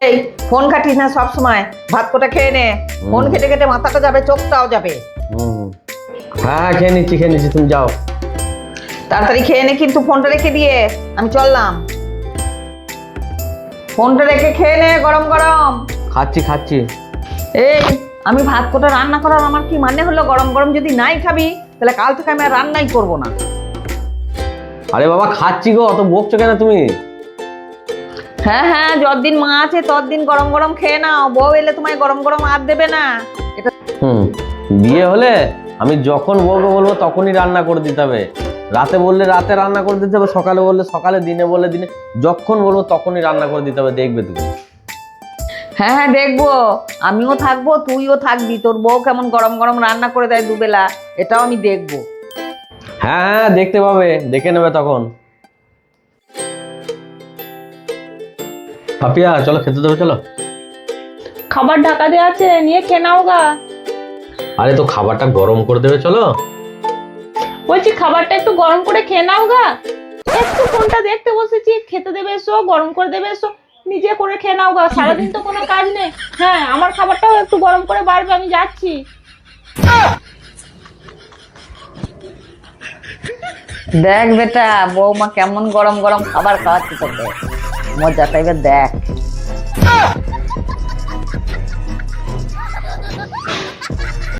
এই ফোন ঘাটিস না সব সময়, ভাত কোটা খেয়ে নে। ফোন খেটে খেটে মাথাটা যাবে, চোখটাও যাবে। হ্যাঁ খেয়ে নিচ্ছি, তুমি যাও। তাড়াতাড়ি খেয়ে নে, কিন্তু ফোনটা রেখে দিয়ে আমি চললাম। ফোনটা রেখে খেয়ে নে, গরম গরম। খাচ্ছি। এই আমি ভাত কোটা রান্না করার আমার কি মানে হলো? গরম গরম যদি নাই খাবি তাহলে কাল থেকে আমি আর রান্নাই করবো না। আরে বাবা খাচ্ছি গো, অত বকছো কেন তুমি? হ্যাঁ, যতদিন মা আছে ততদিন গরম গরম খেয়ে নাও। বউ এলে তোমায় গরম গরম আর দেবে না। এটা বিয়ে হলে আমি যখন বলবো তখনই রান্না করে দিতে হবে। রাতে বললে রাতে রান্না করে দিতে হবে, সকালে বললে সকালে, দিনে বললে দিনে, যখন বলবো তখনই রান্না করে দিতে হবে, দেখবে তুমি। হ্যাঁ দেখবো, আমিও থাকবো, তুইও থাকবি। তোর বউ কেমন গরম গরম রান্না করে দেয় দুবেলা, এটাও আমি দেখবো। হ্যাঁ দেখতে পাবে, দেখে নেবে তখন। পাপিয়া চলো খেতে দেবে, চলো। খাবার ঢাকা দেওয়া আছে, নিয়ে খেয়ে নাও গা। আরে তো খাবারটা গরম করে দেবে, চলো। বলছি খাবারটা একটু গরম করে খেয়ে নাও গা। একটু ফোনটা দেখতে বসেছি, খেতে দেবে এসো, গরম করে দেবে এসো, নিজে করে খেয়ে নাও গা। সারাদিন তো কোনো কাজ নেই। হ্যাঁ আমার খাবারটাও একটু গরম করে বাড়বে, আমি যাচ্ছি। দেখ বেটা, বৌমা কেমন গরম গরম খাবার খাওয়াচ্ছে তোকে, মজাটা এবার দেখ।